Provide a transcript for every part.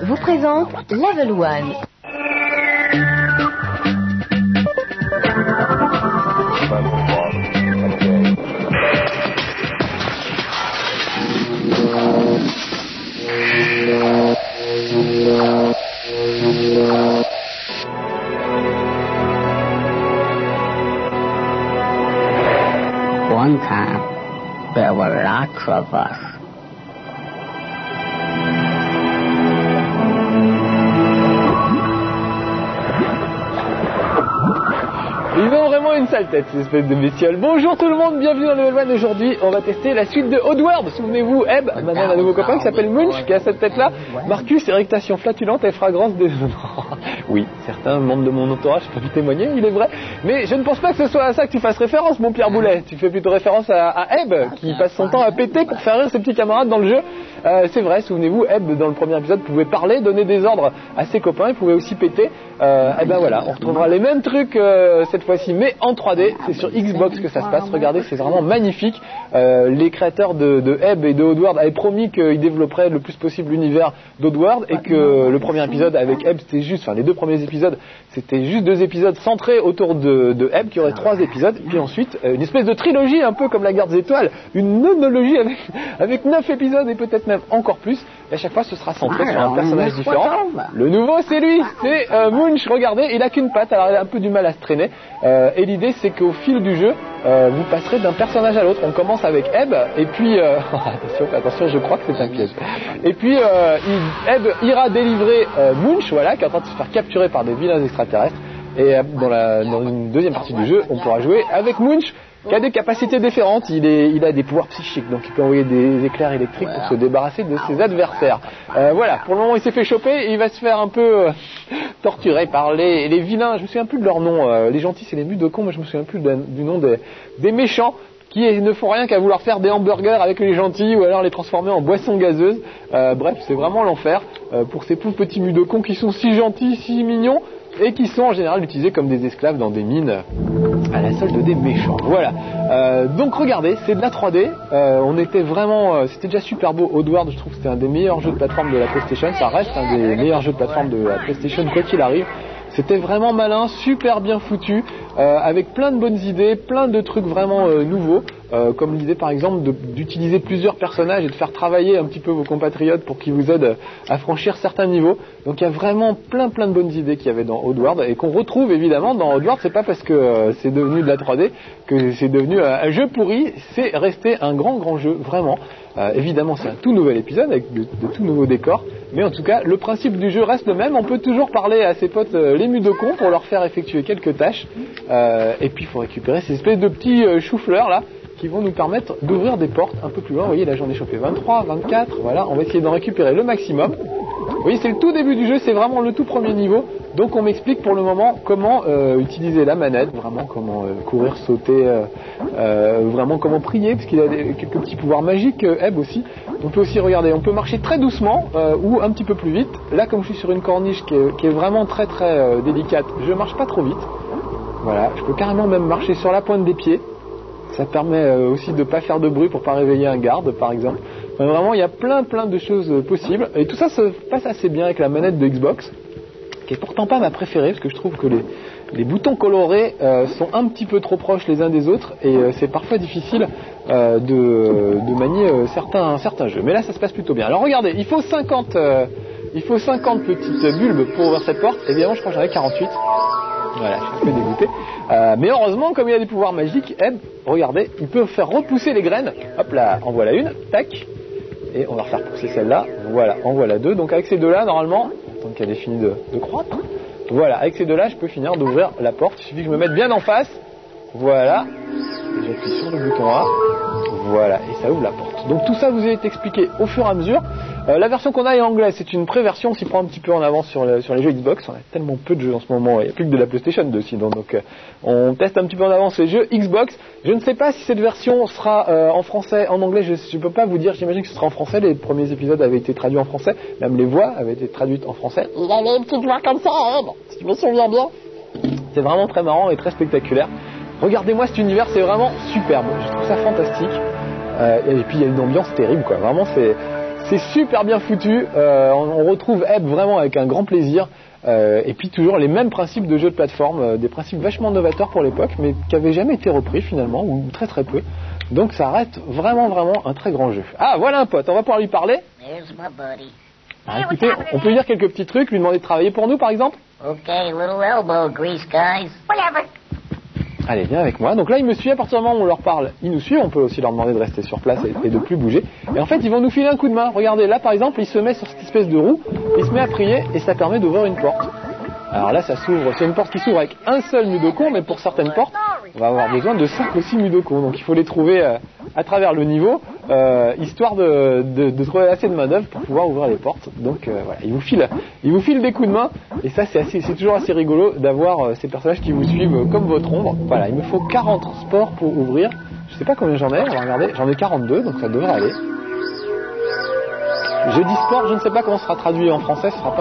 vous présente Level 1. One time, there were lots of us. Ils ont vraiment une sale tête, ces espèces de bestioles. Bonjour tout le monde, bienvenue dans Level 1. Aujourd'hui, on va tester la suite de Oddworld. Souvenez-vous, Eb, maintenant un nouveau copain qui s'appelle Munch, qui a cette tête-là. Marcus, érectation flatulente et fragrance des... Oui, certains membres de mon entourage peuvent témoigner, il est vrai. Mais je ne pense pas que ce soit à ça que tu fasses référence, mon Pierre Boulet. Tu fais plutôt référence à Eb, qui passe son temps à péter pour faire rire ses petits camarades dans le jeu. C'est vrai, souvenez-vous, Eb, dans le premier épisode, pouvait parler, donner des ordres à ses copains, il pouvait aussi péter. Et ben voilà, on retrouvera les mêmes trucs cette fois-ci, mais en 3D. C'est sur Xbox que ça se passe. Regardez, c'est vraiment magnifique. Les créateurs de Eb et de Oddworld avaient promis qu'ils développeraient le plus possible l'univers d'Oddworld et que le premier épisode avec Eb, c'était juste, enfin les deux premiers épisodes, c'était juste 2 épisodes centrés autour de Eb, qui aurait 3 épisodes, puis ensuite une espèce de trilogie, un peu comme la Guerre des Étoiles, une nonologie avec 9 épisodes et peut-être même encore plus. Et à chaque fois, ce sera centré sur un personnage différent. Le nouveau, c'est lui, c'est Munch. Regardez, il a qu'une patte, alors il a un peu du mal à se traîner. Et l'idée, c'est qu'au fil du jeu, vous passerez d'un personnage à l'autre. On commence avec Eb, et puis attention, je crois que c'est un piège. Et puis Eb ira délivrer Munch, voilà, qui est en train de se faire capturer par des vilains extraterrestres. Et dans une deuxième partie du jeu, on pourra jouer avec Munch, qui a des capacités différentes. Il a des pouvoirs psychiques, donc il peut envoyer des éclairs électriques pour se débarrasser de ses adversaires. Voilà, pour le moment il s'est fait choper et il va se faire un peu torturer par les vilains. Je me souviens plus de leur nom. Les gentils c'est les Mudokons, mais je me souviens plus du nom des méchants, qui ne font rien qu'à vouloir faire des hamburgers avec les gentils ou alors les transformer en boissons gazeuses. Bref, c'est vraiment l'enfer pour ces pauvres petits Mudokons qui sont si gentils, si mignons, et qui sont en général utilisés comme des esclaves dans des mines à la solde des méchants. Voilà. Donc regardez, c'est de la 3D. C'était déjà super beau. Oddworld, je trouve que c'était un des meilleurs jeux de plateforme de la PlayStation. Ça reste un des meilleurs jeux de plateforme de la PlayStation, quoi qu'il arrive. C'était vraiment malin, super bien foutu, avec plein de bonnes idées, plein de trucs vraiment nouveaux, comme l'idée par exemple d'utiliser plusieurs personnages et de faire travailler un petit peu vos compatriotes pour qu'ils vous aident à franchir certains niveaux. Donc il y a vraiment plein de bonnes idées qu'il y avait dans Oddworld et qu'on retrouve évidemment dans Oddworld. C'est pas parce que c'est devenu de la 3D que c'est devenu un jeu pourri, c'est resté un grand jeu, vraiment. Évidemment c'est un tout nouvel épisode avec de tout nouveaux décors, mais en tout cas le principe du jeu reste le même. On peut toujours parler à ses potes les Mudokons pour leur faire effectuer quelques tâches, et puis il faut récupérer ces espèces de petits choux-fleurs là qui vont nous permettre d'ouvrir des portes un peu plus loin. Vous voyez là j'en ai chopé 23, 24, voilà, on va essayer d'en récupérer le maximum. Vous voyez, c'est le tout début du jeu, c'est vraiment le tout premier niveau. Donc on m'explique pour le moment comment utiliser la manette, vraiment comment courir, sauter, vraiment comment prier, parce qu'il a quelques petits pouvoirs magiques, Eb aussi. On peut aussi regarder, on peut marcher très doucement ou un petit peu plus vite. Là, comme je suis sur une corniche qui est vraiment très délicate, je marche pas trop vite. Voilà, je peux carrément même marcher sur la pointe des pieds. Ça permet aussi de ne pas faire de bruit pour pas réveiller un garde, par exemple. Enfin, vraiment, il y a plein de choses possibles. Et tout ça se passe assez bien avec la manette de Xbox, qui est pourtant pas ma préférée, parce que je trouve que les boutons colorés sont un petit peu trop proches les uns des autres, et c'est parfois difficile de manier certains jeux. Mais là, ça se passe plutôt bien. Alors regardez, il faut 50 petites bulbes pour ouvrir cette porte. Évidemment, je crois que j'en ai 48. Voilà, je suis un peu dégoûté. Mais heureusement, comme il a des pouvoirs magiques, Eb, regardez, il peut faire repousser les graines. Hop là, en voilà une, tac. Et on va refaire pousser celle-là. Voilà, en voilà 2. Donc avec ces deux-là, normalement, tant qu'elle est finie de croître, voilà, avec ces deux-là, je peux finir d'ouvrir la porte. Il suffit que je me mette bien en face. Voilà. Et j'appuie sur le bouton A. Voilà, et ça ouvre la porte. Donc tout ça vous est expliqué au fur et à mesure. La version qu'on a est anglaise, c'est une pré-version, on s'y prend un petit peu en avance sur les jeux Xbox. On a tellement peu de jeux en ce moment, il n'y a plus que de la PlayStation dessus, donc on teste un petit peu en avance les jeux Xbox. Je ne sais pas si cette version sera en français, en anglais, je ne peux pas vous dire, j'imagine que ce sera en français. Les premiers épisodes avaient été traduits en français, même les voix avaient été traduites en français. Il avait une petite voix comme ça, si tu me souviens bien. C'est vraiment très marrant et très spectaculaire. Regardez-moi cet univers, c'est vraiment superbe, je trouve ça fantastique. Et puis il y a une ambiance terrible, quoi. Vraiment, c'est C'est super bien foutu. On retrouve Ebb vraiment avec un grand plaisir. Et puis toujours les mêmes principes de jeu de plateforme, des principes vachement novateurs pour l'époque, mais qui n'avaient jamais été repris finalement, ou très très peu. Donc ça reste vraiment un très grand jeu. Ah, voilà un pote, on va pouvoir lui parler. Ah, écoutez, on peut lui dire quelques petits trucs, lui demander de travailler pour nous par exemple. Okay, little elbow grease, guys. Whatever. Allez, viens avec moi. Donc là, ils me suivent. À partir du moment où on leur parle, ils nous suivent. On peut aussi leur demander de rester sur place et de plus bouger. Et en fait, ils vont nous filer un coup de main. Regardez, là, par exemple, il se met sur cette espèce de roue. Il se met à prier et ça permet d'ouvrir une porte. Alors là, ça s'ouvre. C'est une porte qui s'ouvre avec un seul Mudokon, mais pour certaines portes, on va avoir besoin de 5 ou 6 Mudokon. Donc il faut les trouver à travers le niveau, histoire de trouver assez de main-d'œuvre pour pouvoir ouvrir les portes. Donc voilà, ils vous filent des coups de main. Et ça, c'est toujours assez rigolo d'avoir ces personnages qui vous suivent comme votre ombre. Voilà, il me faut 40 sports pour ouvrir. Je sais pas combien j'en ai, on va regarder. J'en ai 42, donc ça devrait aller. Je dis sport, je ne sais pas comment ce sera traduit en français. Ce sera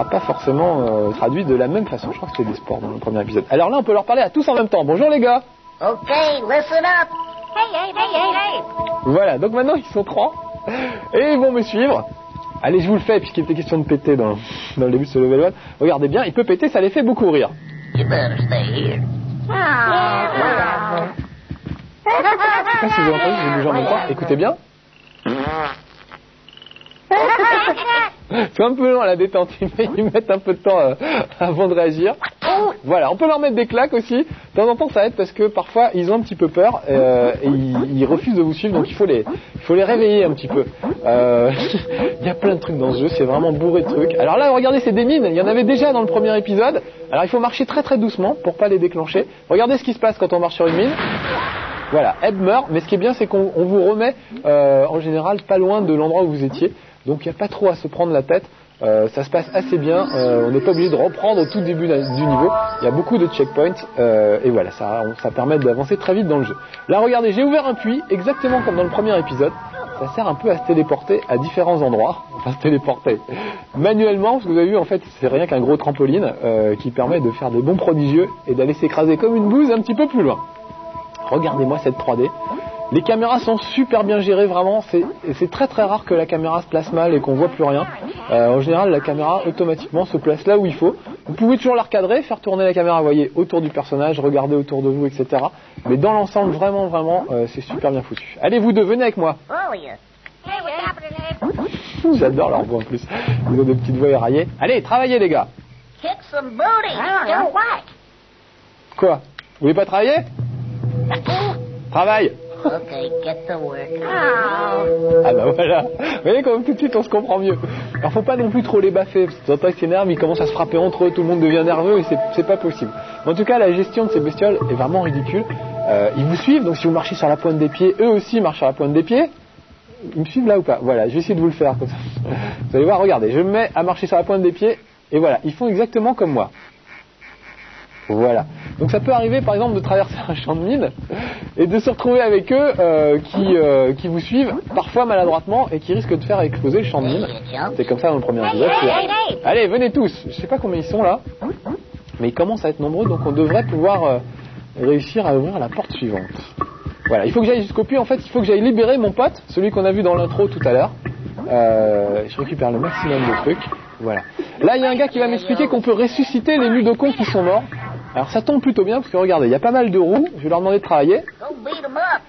pas forcément traduit de la même façon. Je crois que c'était des sports dans le premier épisode. Alors là, on peut leur parler à tous en même temps. Bonjour les gars. Okay, listen up. Hey. Voilà, donc maintenant ils sont 3 et ils vont me suivve. Allez, je vous le fais puisqu'il était question de péter dans le début de ce level 1. Regardez bien, il peut péter, ça les fait beaucoup rire. You better stay here. Je sais pas si vous avez entendu, j'ai bougé en même temps. Écoutez bien. C'est un peu long à la détente, ils mettent un peu de temps avant de réagir. Voilà, on peut leur mettre des claques aussi. De temps en temps ça aide parce que parfois ils ont un petit peu peur et ils refusent de vous suivre, donc il faut les réveiller un petit peu. Il y a plein de trucs dans ce jeu, c'est vraiment bourré de trucs. Alors là, regardez, c'est des mines, il y en avait déjà dans le premier épisode. Alors il faut marcher très très doucement pour pas les déclencher. Regardez ce qui se passe quand on marche sur une mine. Voilà, Ebb meurt, mais ce qui est bien c'est qu'on vous remet en général pas loin de l'endroit où vous étiez. Donc il n'y a pas trop à se prendre la tête, ça se passe assez bien, on n'est pas obligé de reprendre au tout début du niveau, il y a beaucoup de checkpoints et voilà, ça permet d'avancer très vite dans le jeu. Là regardez, j'ai ouvert un puits, exactement comme dans le premier épisode, ça sert un peu à se téléporter à différents endroits, enfin se téléporter manuellement, parce que vous avez vu en fait c'est rien qu'un gros trampoline qui permet de faire des bonds prodigieux et d'aller s'écraser comme une bouse un petit peu plus loin. Regardez-moi cette 3D. Les caméras sont super bien gérées, vraiment. C'est très très rare que la caméra se place mal et qu'on voit plus rien. En général, la caméra automatiquement se place là où il faut. Vous pouvez toujours la recadrer, faire tourner la caméra, vous voyez, autour du personnage, regarder autour de vous, etc. Mais dans l'ensemble, vraiment, c'est super bien foutu. Allez, vous deux, venez avec moi. J'adore leur voix en plus. Ils ont des petites voix éraillées. Allez, travaillez les gars. Kick some booty. Do what? Quoi? Vous voulez pas travailler? Travaille. Okay, get to work. Ah bah voilà. Vous voyez comme tout de suite on se comprend mieux. Alors faut pas non plus trop les baffer, parce que de temps en temps ils s'énervent, ils commencent à se frapper entre eux, tout le monde devient nerveux et c'est pas possible. En tout cas la gestion de ces bestioles est vraiment ridicule. Ils vous suivent, donc si vous marchez sur la pointe des pieds, eux aussi marchent sur la pointe des pieds. Ils me suivent là ou pas? Voilà, je vais essayer de vous le faire comme ça. Vous allez voir, regardez, je me mets à marcher sur la pointe des pieds et voilà, ils font exactement comme moi. Voilà. Donc ça peut arriver par exemple de traverser un champ de mine et de se retrouver avec eux qui vous suivent parfois maladroitement et qui risquent de faire exploser le champ de mine. C'est comme ça dans le premier épisode. Allez, venez tous. Je sais pas combien ils sont là, mais ils commencent à être nombreux, donc on devrait pouvoir réussir à ouvrir la porte suivante. Voilà, il faut que j'aille jusqu'au puits. En fait, il faut que j'aille libérer mon pote, celui qu'on a vu dans l'intro tout à l'heure. Je récupère le maximum de trucs. Voilà. Là, il y a un gars qui va m'expliquer qu'on peut ressusciter les Mudokons qui sont morts. Alors ça tombe plutôt bien parce que regardez, il y a pas mal de roues, je vais leur demander de travailler. Go beat 'em up.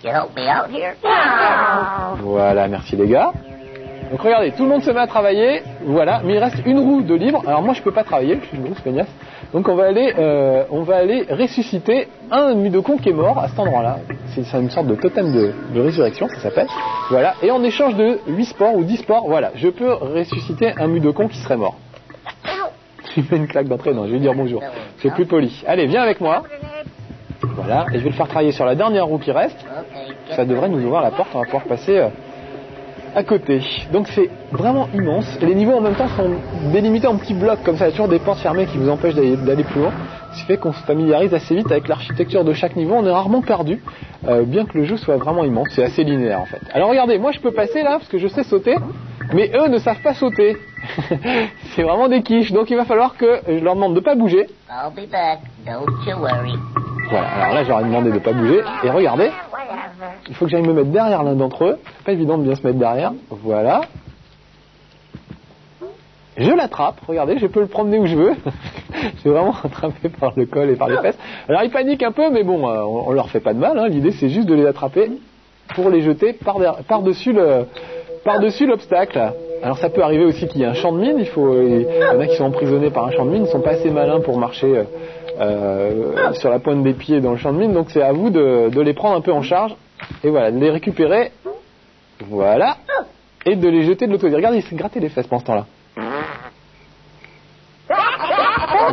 You help me out here? Voilà, merci les gars. Donc regardez, tout le monde se met à travailler, voilà, mais il reste une roue de libre. Alors moi je peux pas travailler, je suis une grosse feignasse. Donc on va aller ressusciter un Mudokon qui est mort à cet endroit-là. C'est une sorte de totem de résurrection, ça s'appelle. Voilà, et en échange de 8 sports ou 10 sports, voilà, je peux ressusciter un Mudokon qui serait mort. Je lui mets une claque d'entrée, non, je vais dire bonjour. C'est plus poli. Allez, viens avec moi. Voilà, et je vais le faire travailler sur la dernière roue qui reste. Ça devrait nous ouvrir la porte, on va pouvoir passer à côté. Donc c'est vraiment immense. Et les niveaux en même temps sont délimités en petits blocs, comme ça, il y a toujours des portes fermées qui vous empêchent d'aller plus loin. Ce qui fait qu'on se familiarise assez vite avec l'architecture de chaque niveau, on est rarement perdu, bien que le jeu soit vraiment immense, c'est assez linéaire en fait. Alors regardez, moi je peux passer là, parce que je sais sauter, mais eux ne savent pas sauter. C'est vraiment des quiches, donc il va falloir que je leur demande de pas bouger. I'll be back. Don't you worry. Voilà, alors là j'aurais demandé de ne pas bouger. Et regardez, il faut que j'aille me mettre derrière l'un d'entre eux. C'est pas évident de bien se mettre derrière. Voilà. Je l'attrape, regardez, je peux le promener où je veux. Je suis vraiment attrapé par le col et par les fesses. Alors ils paniquent un peu, mais bon, on leur fait pas de mal. Hein. L'idée c'est juste de les attraper pour les jeter par-dessus l'obstacle. Alors ça peut arriver aussi qu'il y ait un champ de mine. Il y en a qui sont emprisonnés par un champ de mine. Ils ne sont pas assez malins pour marcher sur la pointe des pieds dans le champ de mine. Donc c'est à vous de les prendre un peu en charge. Et voilà, de les récupérer. Voilà. Et de les jeter de l'autre côté. Regardez, il s'est gratté les fesses pendant ce temps-là.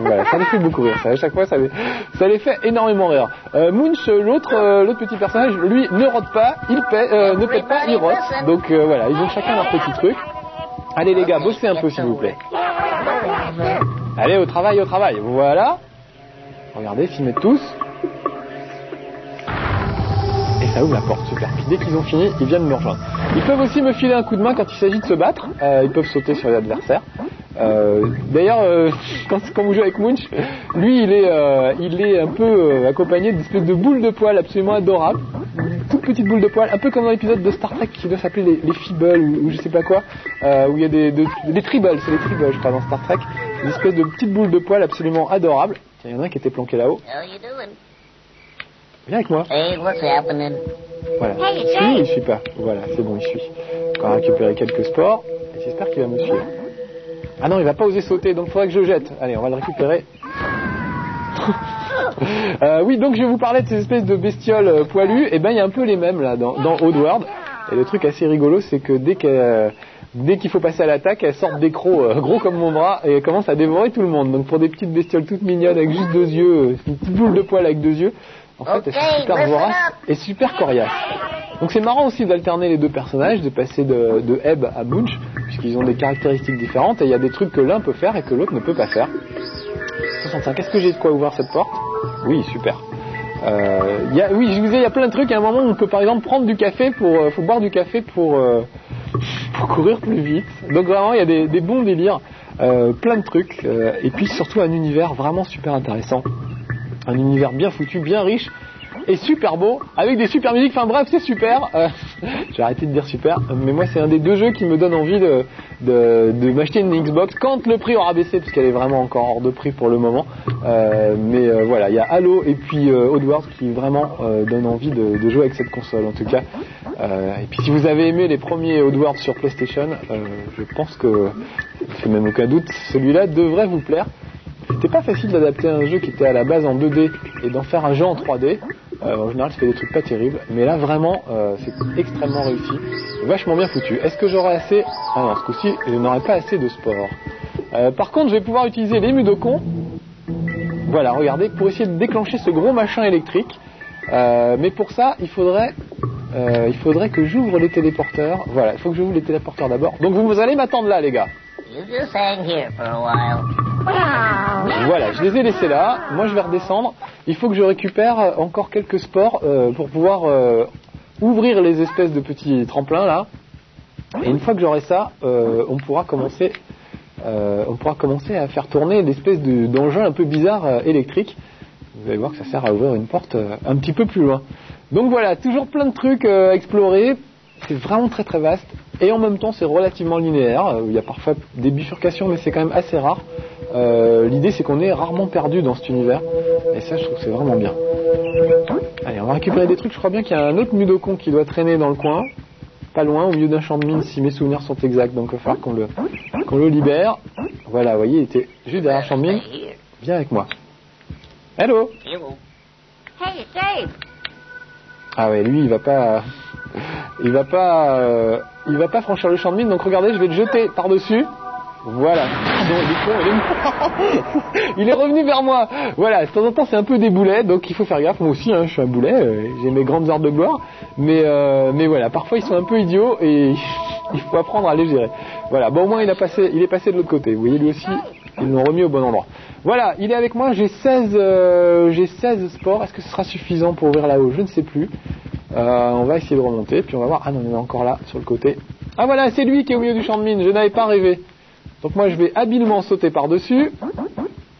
Voilà, ça les fait beaucoup rire. Ça, à chaque fois, ça les fait énormément rire. Munch, l'autre petit personnage, lui, ne rote pas, ne pète pas, il rote. Donc voilà, ils ont chacun leur petit truc. Allez les gars, bossez un peu s'il vous plaît. Allez, au travail, au travail. Voilà. Regardez, s'y mettent tous. Et ça ouvre la porte, super. Puis dès qu'ils ont fini, ils viennent me rejoindre. Ils peuvent aussi me filer un coup de main quand il s'agit de se battre. Ils peuvent sauter sur les adversaires. D'ailleurs, quand vous jouez avec Munch, lui il est un peu accompagné d'une espèce de boule de poil absolument adorable, une toute petite boule de poil, un peu comme dans l'épisode de Star Trek qui doit s'appeler les Feebles ou je sais pas quoi, où il y a des Tribbles, c'est les Tribbles je crois dans Star Trek, une espèce de petite boule de poil absolument adorable. Tiens, il y en a un qui était planqué là-haut. Viens avec moi. Hey, what's happening? Voilà. Oui, il suit pas. Voilà, c'est bon, il suit. On va récupérer quelques spores et j'espère qu'il va me suivre. Ah non, il va pas oser sauter, donc il faudrait que je jette. Allez, on va le récupérer. Oui, donc je vous parlais de ces espèces de bestioles poilues. Et ben, il y a un peu les mêmes là dans Oddworld. Et le truc assez rigolo, c'est que dès qu'il faut passer à l'attaque, elles sortent des crocs gros comme mon bras et elles commencent à dévorer tout le monde. Donc pour des petites bestioles toutes mignonnes avec juste 2 yeux, une petite boule de poil avec 2 yeux, en fait, elles sont super voraces et super coriaces. Donc c'est marrant aussi d'alterner les deux personnages, de passer de Ebb à Munch, puisqu'ils ont des caractéristiques différentes et il y a des trucs que l'un peut faire et que l'autre ne peut pas faire. 65, est-ce que j'ai de quoi ouvrir cette porte? Oui, super. Oui, je vous disais, il y a plein de trucs. À un moment, on peut par exemple prendre du café faut boire du café pour courir plus vite. Donc vraiment, il y a des bons délires, plein de trucs, et puis surtout un univers vraiment super intéressant. Un univers bien foutu, bien riche et super beau, avec des super musiques. Enfin bref, c'est super. J'ai arrêté de dire super, mais moi c'est un des 2 jeux qui me donne envie de m'acheter une Xbox quand le prix aura baissé, puisqu'elle est vraiment encore hors de prix pour le moment. Mais voilà, il y a Halo et puis Oddworld qui vraiment donnent envie de jouer avec cette console en tout cas. Et puis si vous avez aimé les premiers Oddworld sur PlayStation, je pense que, ça fait même aucun doute, celui-là devrait vous plaire. C'était pas facile d'adapter un jeu qui était à la base en 2D et d'en faire un jeu en 3D. En général, ça fait des trucs pas terribles, mais là vraiment, c'est extrêmement réussi, vachement bien foutu. Est-ce que j'aurai assez? Ah non, ce coup-ci, je n'aurai pas assez de sport. Par contre, je vais pouvoir utiliser les Mudokons. Voilà, regardez, pour essayer de déclencher ce gros machin électrique. Mais pour ça, il faudrait que j'ouvre les téléporteurs. Voilà, il faut que j'ouvre les téléporteurs d'abord. Donc vous allez m'attendre là, les gars. You just hang here for a while. Voilà, je les ai laissés là. Moi, je vais redescendre. Il faut que je récupère encore quelques spores pour pouvoir ouvrir les espèces de petits tremplins là. Et une fois que j'aurai ça, on pourra commencer à faire tourner l'espèce d'engin un peu bizarre électrique. Vous allez voir que ça sert à ouvrir une porte un petit peu plus loin. Donc voilà, toujours plein de trucs à explorer. C'est vraiment très très vaste. Et en même temps, c'est relativement linéaire. Il y a parfois des bifurcations, mais c'est quand même assez rare. L'idée, c'est qu'on est rarement perdu dans cet univers. Et ça, je trouve que c'est vraiment bien. Allez, on va récupérer des trucs. Je crois bien qu'il y a un autre Mudokon qui doit traîner dans le coin. Pas loin, au milieu d'un champ de mine, si mes souvenirs sont exacts. Donc, il va falloir qu'on le libère. Voilà, vous voyez, il était juste derrière le champ de mine. Viens avec moi. Hello. Hey, Dave. Ah ouais, lui, il va pas franchir le champ de mine. Donc regardez, je vais le jeter par-dessus. Voilà. Il est revenu vers moi. Voilà, de temps en temps c'est un peu des boulets, donc il faut faire gaffe. Moi aussi, hein, je suis un boulet, j'ai mes grandes heures de gloire. Mais voilà, parfois ils sont un peu idiots et il faut apprendre à les gérer. Voilà, bon au moins il est passé de l'autre côté. Vous voyez, lui aussi, ils l'ont remis au bon endroit. Voilà, il est avec moi, j'ai 16 spores. Est-ce que ce sera suffisant pour ouvrir là-haut? Je ne sais plus. On va essayer de remonter, puis on va voir. Ah non, il est encore là, sur le côté. Ah voilà, c'est lui qui est au milieu du champ de mine, je n'avais pas rêvé. Donc moi je vais habilement sauter par-dessus.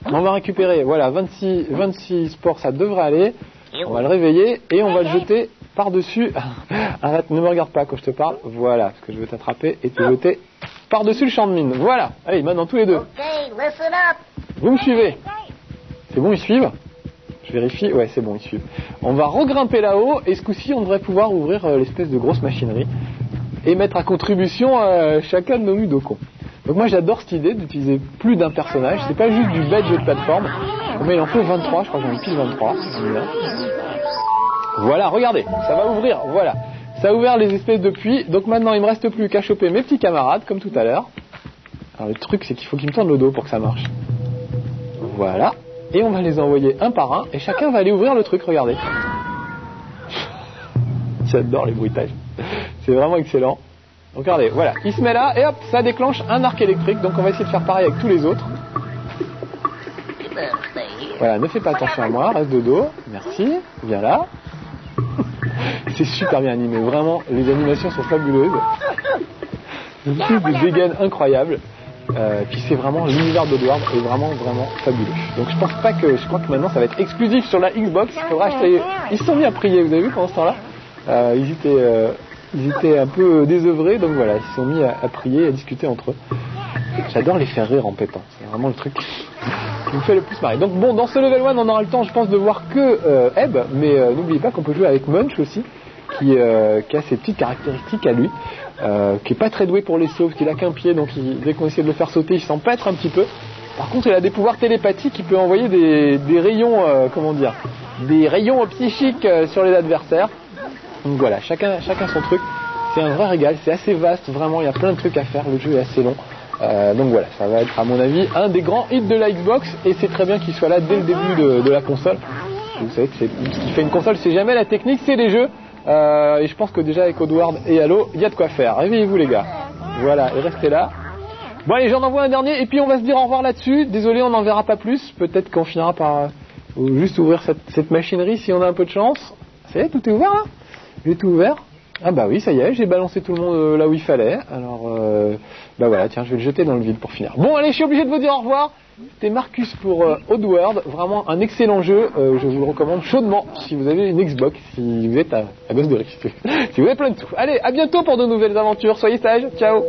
On va récupérer, voilà, 26 sports, ça devrait aller. On va le réveiller et on va le jeter par-dessus. Arrête, ne me regarde pas quand je te parle. Voilà, parce que je veux t'attraper et te jeter par-dessus le champ de mine. Voilà, allez, maintenant tous les deux. Okay, listen up. Vous me suivez? C'est bon, ils suivent? Je vérifie, ouais, c'est bon, ils suivent. On va regrimper là-haut et ce coup-ci, on devrait pouvoir ouvrir l'espèce de grosse machinerie et mettre à contribution chacun de nos Mudokons. Donc moi, j'adore cette idée d'utiliser plus d'un personnage. C'est pas juste du bête jeu de plateforme. Mais il en faut 23, je crois que j'en ai pile 23. Voilà, regardez, ça va ouvrir, voilà. Ça a ouvert les espèces de puits. Donc maintenant, il me reste plus qu'à choper mes petits camarades, comme tout à l'heure. Alors le truc, c'est qu'il faut qu'ils me tournent le dos pour que ça marche. Voilà. Et on va les envoyer un par un. Et chacun va aller ouvrir le truc, regardez. J'adore les bruitages. C'est vraiment excellent. Donc regardez, voilà. Il se met là et hop, ça déclenche un arc électrique. Donc on va essayer de faire pareil avec tous les autres. Voilà, ne fais pas attention à moi, reste de dos. Merci. Viens là. C'est super bien animé. Vraiment, les animations sont fabuleuses. Une prise de dégaine incroyable. Puis c'est vraiment l'univers d'Oddworld est vraiment fabuleux. Donc je crois que maintenant ça va être exclusif sur la Xbox. Il faudra acheter. Ils se sont mis à prier, vous avez vu pendant ce temps-là. Ils étaient un peu désœuvrés, donc voilà, ils se sont mis à prier, à discuter entre eux. J'adore les faire rire en pétant. C'est vraiment le truc qui me fait le plus marrer. Donc bon, dans ce level 1, on aura le temps, je pense, de voir que Ebb, mais n'oubliez pas qu'on peut jouer avec Munch aussi, qui a ses petites caractéristiques à lui. Qui est pas très doué pour les sauts, parce qu'il a qu'un pied, donc dès qu'on essaie de le faire sauter, il s'empêtre un petit peu. Par contre, il a des pouvoirs télépathiques, il peut envoyer des rayons, des rayons psychiques sur les adversaires. Donc voilà, chacun son truc. C'est un vrai régal, c'est assez vaste, vraiment, il y a plein de trucs à faire, le jeu est assez long. Donc voilà, ça va être à mon avis un des grands hits de la Xbox, et c'est très bien qu'il soit là dès le début de la console. Vous savez que ce qui fait une console, c'est jamais la technique, c'est les jeux. Et je pense que déjà avec Oddworld et Halo, il y a de quoi faire. Réveillez-vous les gars. Voilà, et restez là. Bon allez, j'en envoie un dernier et puis on va se dire au revoir là-dessus. Désolé, on n'en verra pas plus. Peut-être qu'on finira par juste ouvrir cette machinerie si on a un peu de chance. Ça y est, tout est ouvert là? J'ai tout ouvert. Ah bah oui, ça y est, j'ai balancé tout le monde là où il fallait. Alors, bah voilà, tiens, je vais le jeter dans le vide pour finir. Bon allez, je suis obligé de vous dire au revoir. C'était Marcus pour Oddworld, vraiment un excellent jeu, je vous le recommande chaudement si vous avez une Xbox, si vous êtes à gosse de riche, si vous avez plein de tout. Allez, à bientôt pour de nouvelles aventures, soyez sages, ciao.